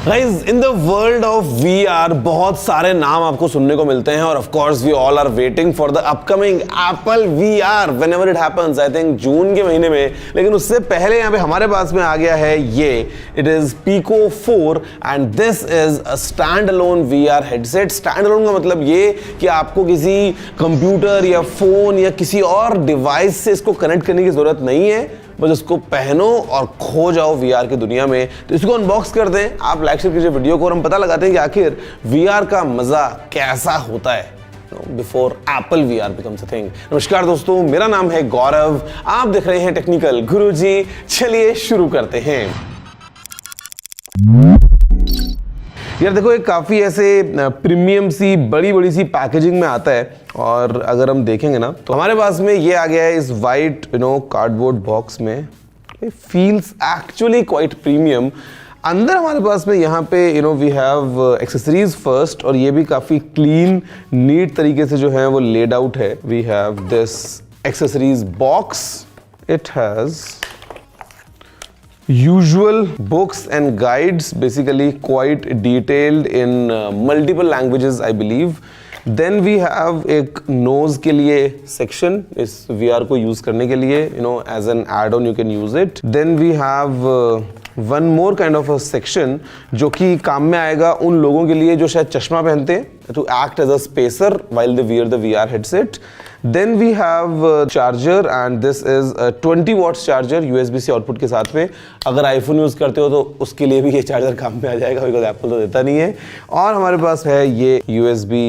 Guys, in the world of VR बहुत सारे नाम आपको सुनने को मिलते हैं और of course we all are waiting for the upcoming Apple VR whenever it happens, I think जून के महीने में। लेकिन उससे पहले यहाँ पे हमारे पास में आ गया है ये, it is Pico 4 and this is a stand alone VR headset. Stand alone का मतलब ये कि आपको किसी कंप्यूटर या फोन या किसी और डिवाइस से इसको कनेक्ट करने की जरूरत नहीं है, बस इसको पहनो और खो जाओ VR की दुनिया में। तो इसको अनबॉक्स कर दें, आप लाइक शेयर कीजिए वीडियो को और हम पता लगाते हैं कि आखिर VR का मजा कैसा होता है before Apple VR becomes a thing. नमस्कार दोस्तों, मेरा नाम है गौरव, आप देख रहे हैं टेक्निकल गुरुजी। चलिए शुरू करते हैं। यार देखो, एक काफ़ी ऐसे प्रीमियम सी बड़ी सी पैकेजिंग में आता है और अगर हम देखेंगे ना तो हमारे पास में ये आ गया है इस वाइट कार्डबोर्ड बॉक्स में। It feels actually quite premium. अंदर हमारे पास में यहाँ पे वी हैव एक्सेसरीज फर्स्ट, और ये भी काफ़ी क्लीन नीट तरीके से जो है वो लेड आउट है। We have this accessories box, it has usual books and guides, basically quite detailed in multiple languages I believe. Then we have एक nose के लिए section इस VR को use करने के लिए, as an add-on you can use it. Then we have one more kind of a section जो कि काम में आएगा उन लोगों के लिए जो शायद चश्मा पहनते हैं, to act as a spacer while they wear the VR headset. Then we have charger and this is a 20 watts charger USB-C output के साथ में। अगर आईफोन यूज़ करते हो तो उसके लिए भी ये चार्जर काम में आ जाएगा, बिकॉज एप्पल तो देता नहीं है। और हमारे पास है ये USB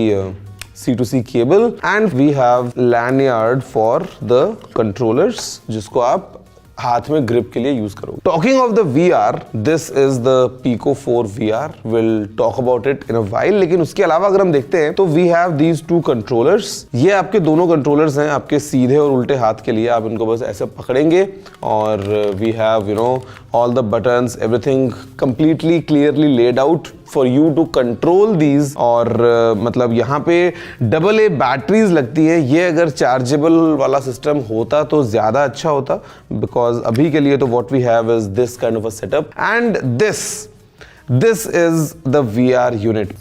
C2C cable and we have lanyard for the controllers जिसको आप हाथ में ग्रिप के लिए यूज करो। Talking of the VR, this is the Pico 4 VR, will talk about it in a while. लेकिन उसके अलावा अगर हम देखते हैं तो we have these two controllers. ये आपके दोनों कंट्रोलर्स हैं आपके सीधे और उल्टे हाथ के लिए। आप इनको बस ऐसे पकड़ेंगे और we have all the buttons, everything completely clearly laid out for you to control these. और मतलब यहाँ पे AA बैटरीज लगती है। ये अगर चार्जेबल वाला सिस्टम होता तो ज्यादा अच्छा होता, बिकॉज अभी के लिए तो what we have is this kind of a setup and this is the VR unit.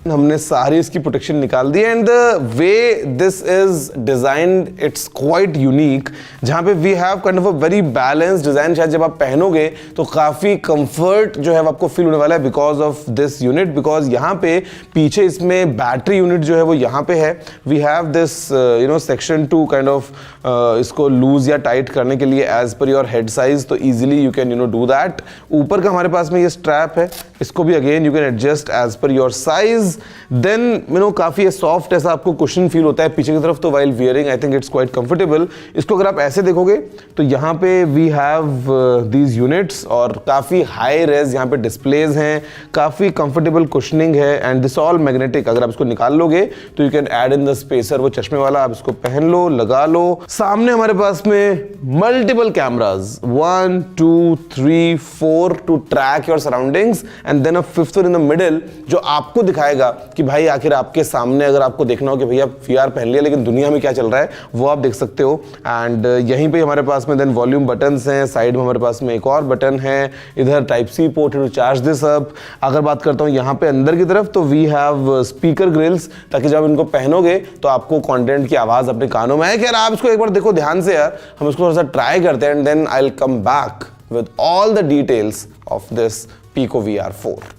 हमने सारी इसकी प्रोटेक्शन निकाल दी and the way this is designed, it's quite unique, जहां पे we have kind of a very balanced design. शायद जब आप पहनोगे तो काफी कंफर्ट जो है आपको फील होने वाला है because of this unit, because यहाँ पे पीछे इसमें बैटरी यूनिट जो है वो यहाँ पे है। We have this section to kind of इसको लूज या टाइट करने के लिए as per your head size, तो easily you can do that. ऊपर का हमारे पास में ये स्ट्रैप है, इसको भी again you can adjust as per your size. Then काफी सॉफ्ट ऐसा आपको कुशन फील होता है पीछे की तरफ, तो while wearing I think it's quite comfortable. इसको अगर आप ऐसे देखोगे तो यहाँ पे वी हैव दीज यूनिट्स और काफी हाई रेज यहाँ पे डिस्प्लेज हैं, काफी कंफर्टेबल कुशनिंग है एंड दिस ऑल मैग्नेटिक। अगर आप इसको निकाल लोगे तो you can add in the spacer, वो चश्मे वाला, आप इसको पहन लो, लगा लो। सामने हमारे पास में multiple cameras, 1 2 3 4 to track your surroundings and then a fifth in the middle जो आपको दिखाएगा कि भाई आखिर आपके सामने अगर आपको देखना हो कि भैया VR पहन लिया लेकिन दुनिया में क्या चल रहा है वो आप देख सकते हो। एंड यहीं पे हमारे पास में देन वॉल्यूम बटन्स हैं, साइड में हमारे पास में एक और बटन है, इधर type C port to charge this up. अगर बात करता हूँ यहाँ पे अंदर की तरफ तो वी हैव स्पीकर ग्रिल्स, ताकि जब इनको पहनोगे तो आपको कंटेंट की आवाज अपने कानों में आए। यार आप इसको एक बार देखो ध्यान से यार, हम इसको थोड़ा सा ट्राई करते हैं and then I will come back with all the details of this Pico VR 4।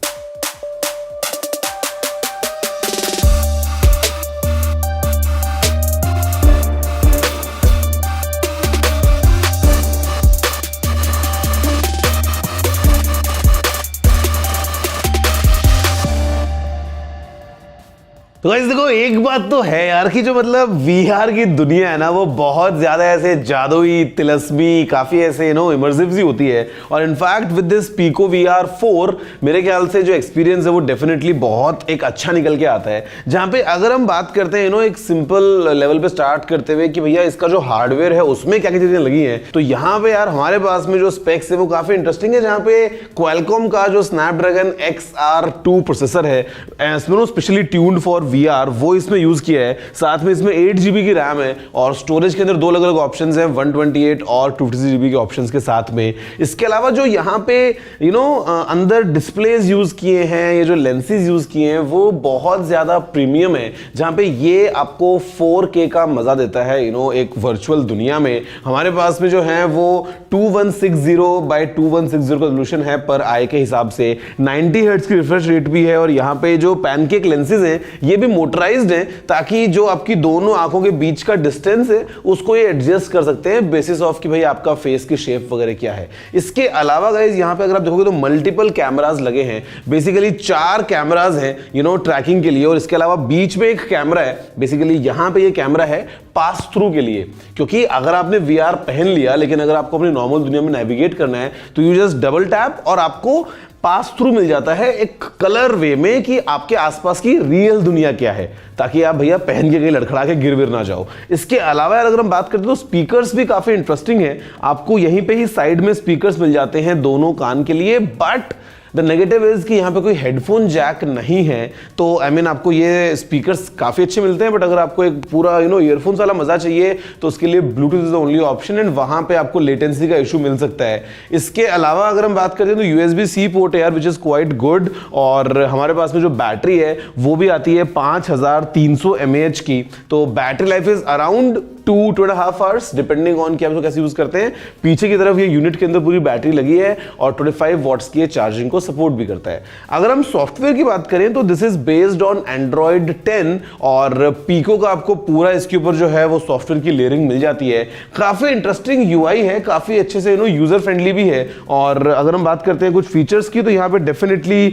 तो गाइस देखो, एक बात तो है यार कि जो मतलब VR की दुनिया है ना वो बहुत ज्यादा ऐसे जादुई, तिलस्मी, काफी ऐसे इमर्सिव सी होती है। और in fact with this Pico VR 4 मेरे ख्याल से जो एक्सपीरियंस है वो डेफिनेटली बहुत एक अच्छा निकल के आता है। जहां पे अगर हम बात करते हैं एक सिंपल लेवल पे स्टार्ट करते हुए कि भैया इसका जो हार्डवेयर है उसमें क्या क्या चीजें लगी हैं, तो यहाँ पे यार हमारे पास में जो स्पेक्स है वो काफी इंटरेस्टिंग है। जहां पे क्वालकॉम का जो स्नैपड्रैगन XR2 प्रोसेसर है, स्पेशली ट्यून्ड फॉर VR वो इसमें यूज किया है। साथ में इसमें 8 GB की रैम है और स्टोरेज के अंदर दो अलग अलग ऑप्शंस हैं, 128 और 256 GB के ऑप्शंस के साथ में। इसके अलावा जो यहाँ पे अंदर डिस्प्लेज यूज किए हैं, ये जो लेंसेज यूज किए हैं वो बहुत ज्यादा प्रीमियम है, जहां पे ये आपको 4K का मजा देता है एक वर्चुअल दुनिया में। हमारे पास में जो है वो 2160 बाय 2160 का रेजोल्यूशन है पर आई के हिसाब से, 90 हर्ट्ज की रिफ्रेश रेट भी है और यहाँ पे जो पैनकेक लेंसेज हैं ये भी मोटराइज्ड हैं, ताकि जो आपकी दोनों आंखों के बीच का डिस्टेंस है उसको ये एडजस्ट कर सकते हैं बेसिस ऑफ कि भाई आपका फेस की शेप वगैरह क्या है। इसके अलावा गाइस यहाँ पे अगर आप देखोगे तो मल्टीपल कैमरास लगे हैं, बेसिकली 4 कैमरास हैं ट्रैकिंग के लिए, और इसके अलावा बीच में एक कैमरा है। बेसिकली यहाँ पे ये कैमरा है पास थ्रू के लिए, क्योंकि अगर आपने VR पहन लिया लेकिन अगर आपको अपनी नॉर्मल दुनिया में नेविगेट करना है तो यू जस्ट डबल टैप और आपको पास थ्रू मिल जाता है एक कलर वे में कि आपके आसपास की रियल दुनिया क्या है, ताकि आप भैया पहन के कहीं लड़खड़ा के गिर विर ना जाओ। इसके अलावा अगर हम बात करते तो स्पीकर्स भी काफी इंटरेस्टिंग है। आपको यहीं पे ही साइड में स्पीकर्स मिल जाते हैं दोनों कान के लिए, बट द नेगेटिव इज कि यहाँ पे कोई हेडफोन जैक नहीं है। तो आई मीन आपको ये स्पीकर्स काफी अच्छे मिलते हैं, बट अगर आपको एक पूरा ईयरफोन्स वाला मजा चाहिए तो उसके लिए Bluetooth is the only option, and वहां पे आपको लेटेंसी का इशू मिल सकता है। इसके अलावा अगर हम बात करते हैं तो USB-C पोर्ट है यार, विच इज क्वाइट गुड, और हमारे पास में जो बैटरी है वो भी आती है 5300 mAh की। तो battery life is around 2.5 hours depending on कि आप कैसे यूज करते हैं। पीछे की तरफ ये यूनिट के अंदर पूरी बैटरी लगी है और 25 वॉट्स की चार्जिंग को सपोर्ट भी करता है। अगर हम सॉफ्टवेयर की बात करें तो this is based on Android 10 और Pico का आपको पूरा इसके ऊपर जो है वो सॉफ्टवेयर की लेयरिंग मिल जाती है। काफी इंटरेस्टिंग UI है, काफी अच्छे से यूजर फ्रेंडली भी है। और अगर हम बात करते हैं कुछ फीचर्स की तो यहाँ पे डेफिनेटली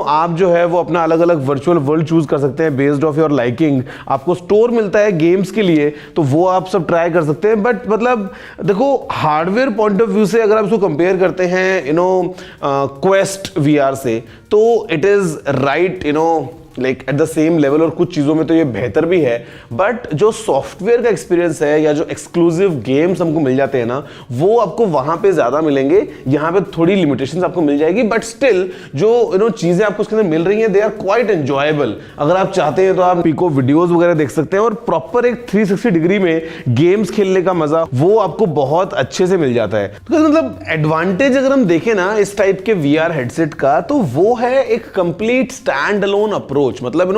आप जो है वो अपना अलग अलग वर्चुअल वर्ल्ड चूज कर सकते हैं बेस्ड ऑफ योर लाइकिंग। आपको स्टोर मिलता है गेम्स के लिए, तो वो आप सब ट्राई कर सकते हैं। बट मतलब देखो हार्डवेयर पॉइंट ऑफ व्यू से अगर आप इसको कंपेयर करते हैं क्वेस्ट VR से, तो it is right like at the same level, और कुछ चीजों में तो ये बेहतर भी है। बट जो सॉफ्टवेयर का एक्सपीरियंस है या जो एक्सक्लूसिव गेम्स हमको मिल जाते हैं ना, वो आपको वहां पे ज्यादा मिलेंगे। यहाँ पे थोड़ी लिमिटेशंस आपको मिल जाएगी, बट स्टिल जो चीजें आपको उसके अंदर मिल रही हैं दे आर क्वाइट एंजॉयबल। अगर आप चाहते हैं तो आप Pico वीडियोस वगैरह देख सकते हैं और प्रॉपर एक 360 डिग्री में गेम्स खेलने का मजा वो आपको बहुत अच्छे से मिल जाता है। तो मतलब एडवांटेज अगर हम देखें ना इस टाइप के VR हेडसेट का, तो वो है एक कंप्लीट स्टैंड अलोन अप्रोच। मतलब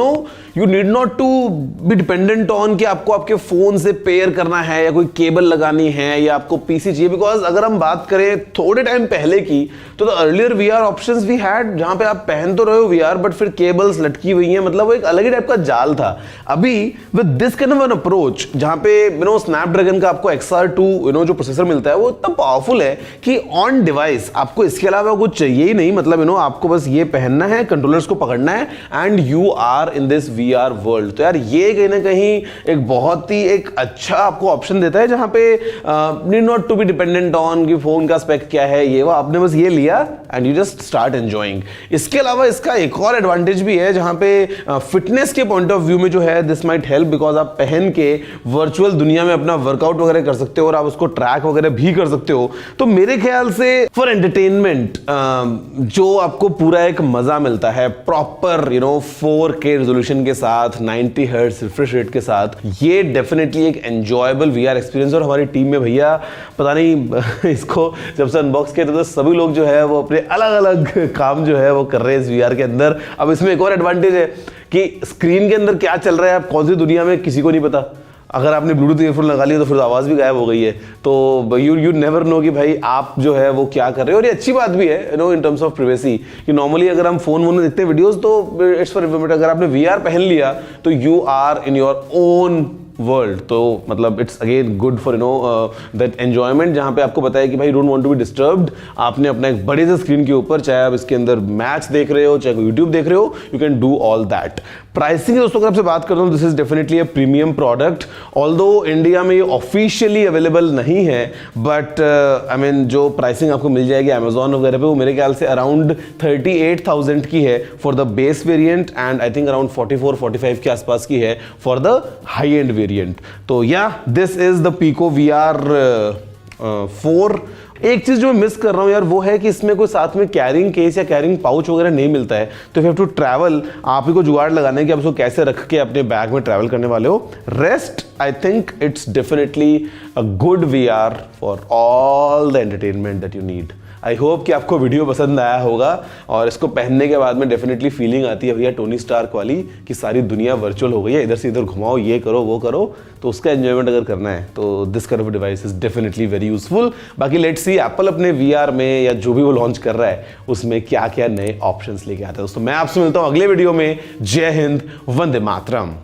you need not to be dependent on कि आपको आपके फोन से पेयर करना है या कोई केबल लगानी है या आपको पीसी चाहिए। बिकॉज अगर हम बात करें थोड़े टाइम पहले की तो earlier VR options we had, जहां पे आप पहन तो रहे हो VR बट फिर केबल्स लटकी हुई हैं, मतलब वो एक अलग ही टाइप का जाल था। अभी with this kind of an approach जहां पे स्नैपड्रैगन का आपको XR2 जो प्रोसेसर मिलता है वो इतना पावरफुल है कि ऑन डिवाइस आपको इसके अलावा कुछ चाहिए ही नहीं। मतलब आपको बस ये पहनना है, कंट्रोलर्स को पकड़ना है and you are in this VR world. तो यार ये कहीं ना कहीं एक बहुत ही एक अच्छा आपको ऑप्शन देता है, जहां पे need not to be dependent on कि फोन का स्पेक क्या है, ये वो आपने बस ये लिया and you just start enjoying. इसके अलावा इसका एक और एडवांटेज भी है, जहां पे फिटनेस के पॉइंट ऑफ व्यू में जो है दिस माइट हेल्प, बिकॉज आप पहन के वर्चुअल दुनिया में अपना वर्कआउट वगैरह कर सकते हो और आप उसको ट्रैक वगैरह भी कर सकते हो। तो मेरे ख्याल से फॉर एंटरटेनमेंट जो आपको पूरा एक मजा मिलता है प्रॉपर 4K रेजोल्यूशन के साथ 90 हर्ट्ज रिफ्रेश रेट के साथ, ये डेफिनेटली एक एंजॉयबल VR एक्सपीरियंस। और हमारी टीम में भैया पता नहीं इसको जब से अनबॉक्स किया तो सभी लोग जो है वो अपने अलग अलग काम जो है वो कर रहे हैं इस VR के अंदर। अब इसमें एक और एडवांटेज है कि स्क्रीन के अंदर क्या चल रहा है आप कौन सी दुनिया में किसी को नहीं पता। अगर आपने ब्लूटूथ ईयरफोन लगा लिया तो फिर आवाज भी गायब हो गई है, तो यू नेवर नो कि भाई आप जो है वो क्या कर रहे हो। और ये अच्छी बात भी है इन टर्म्स ऑफ प्राइवेसी कि नॉर्मली अगर हम फोन वोन में देखते हैं वीडियोस तो इट्स फॉर एवरीबॉडी। अगर आपने VR पहन लिया तो you are in your own world. तो मतलब it's again good for that enjoyment, जहां पे आपको पता है कि भाई don't want to be disturbed. आपने अपना एक बड़े से स्क्रीन के ऊपर, चाहे आप इसके अंदर मैच देख रहे हो चाहे यूट्यूब देख रहे हो, you can do all that. Pricing दोस्तों अगर आपसे बात करता हूं, this is definitely a premium product. Although India में ये ऑफिशियली अवेलेबल नहीं है, बट आई मीन जो प्राइसिंग आपको मिल जाएगी अमेजॉन वगैरह पे, वो मेरे ख्याल से अराउंड 38,000 की है for the base variant and I think around 44-45 के आसपास की है for the high end variant. तो या this is the Pico VR 4 एक चीज जो मैं मिस कर रहा हूँ यार वो है कि इसमें कोई साथ में कैरिंग केस या कैरिंग पाउच वगैरह नहीं मिलता है, तो if you have to travel, आप ही को जुगाड़ लगाना है कि आप उसको कैसे रख के अपने बैग में ट्रैवल करने वाले हो। Rest I think it's definitely a good VR for all the entertainment that you need. I hope कि आपको वीडियो पसंद आया होगा और इसको पहनने के बाद में डेफिनेटली फीलिंग आती है भैया टोनी स्टार्क वाली कि सारी दुनिया वर्चुअल हो गई है, इधर से इधर घुमाओ, ये करो वो करो, तो उसका एंजॉयमेंट अगर करना है तो this kind of device is definitely very useful. बाकी लेट्स सी एप्पल अपने VR में या जो भी वो लॉन्च कर रहा है उसमें क्या क्या नए ऑप्शंस लेके आता है। दोस्तों मैं आपसे मिलता हूँ अगले वीडियो में। जय हिंद, वंदे मातरम।